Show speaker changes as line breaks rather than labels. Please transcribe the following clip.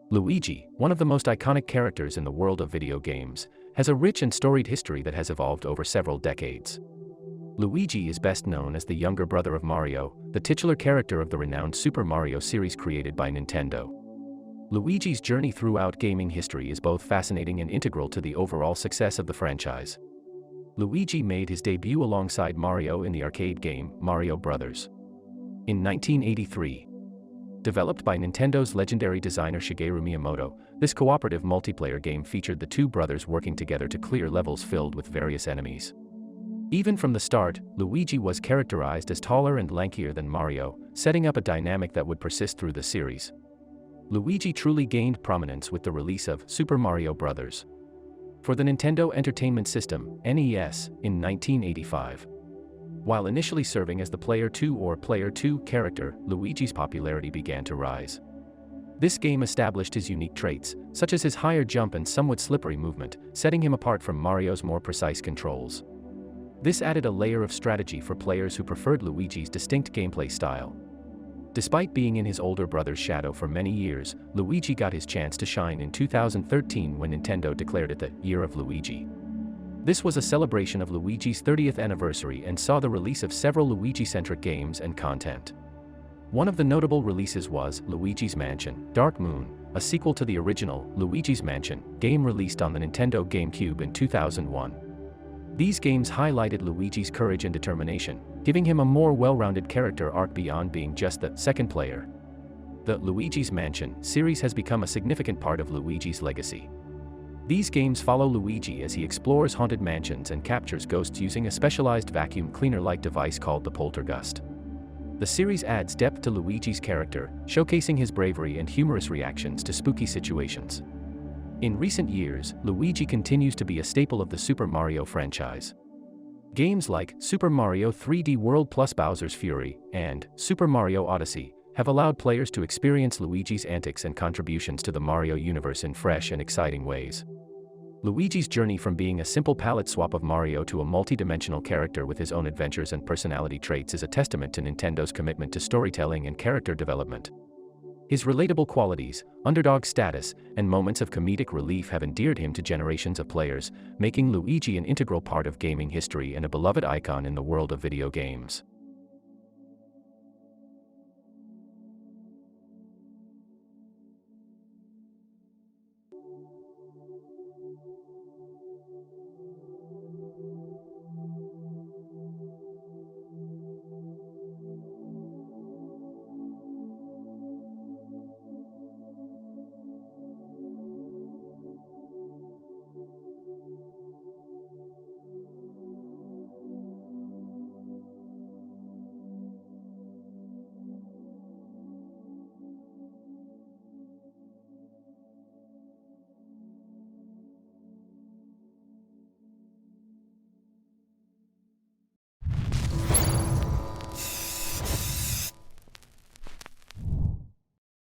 Luigi, one of the most iconic characters in the world of video games, has a rich and storied history that has evolved over several decades. Luigi is best known as the younger brother of Mario, the titular character of the renowned Super Mario series created by Nintendo. Luigi's journey throughout gaming history is both fascinating and integral to the overall success of the franchise. Luigi made his debut alongside Mario in the arcade game Mario Bros. In 1983. Developed by Nintendo's legendary designer Shigeru Miyamoto, this cooperative multiplayer game featured the two brothers working together to clear levels filled with various enemies. Even from the start, Luigi was characterized as taller and lankier than Mario, setting up a dynamic that would persist through the series. Luigi truly gained prominence with the release of Super Mario Bros. For the Nintendo Entertainment System, NES, in 1985. While initially serving as the Player 2 or Player 2 character, Luigi's popularity began to rise. This game established his unique traits, such as his higher jump and somewhat slippery movement, setting him apart from Mario's more precise controls. This added a layer of strategy for players who preferred Luigi's distinct gameplay style. Despite being in his older brother's shadow for many years, Luigi got his chance to shine in 2013 when Nintendo declared it the Year of Luigi. This was a celebration of Luigi's 30th anniversary and saw the release of several Luigi-centric games and content. One of the notable releases was Luigi's Mansion: Dark Moon, a sequel to the original Luigi's Mansion game released on the Nintendo GameCube in 2001. These games highlighted Luigi's courage and determination, giving him a more well-rounded character arc beyond being just the second player. The Luigi's Mansion series has become a significant part of Luigi's legacy. These games follow Luigi as he explores haunted mansions and captures ghosts using a specialized vacuum cleaner-like device called the Poltergust. The series adds depth to Luigi's character, showcasing his bravery and humorous reactions to spooky situations. In recent years, Luigi continues to be a staple of the Super Mario franchise. Games like Super Mario 3D World plus Bowser's Fury and Super Mario Odyssey have allowed players to experience Luigi's antics and contributions to the Mario universe in fresh and exciting ways. Luigi's journey from being a simple palette swap of Mario to a multi-dimensional character with his own adventures and personality traits is a testament to Nintendo's commitment to storytelling and character development. His relatable qualities, underdog status, and moments of comedic relief have endeared him to generations of players, making Luigi an integral part of gaming history and a beloved icon in the world of video games.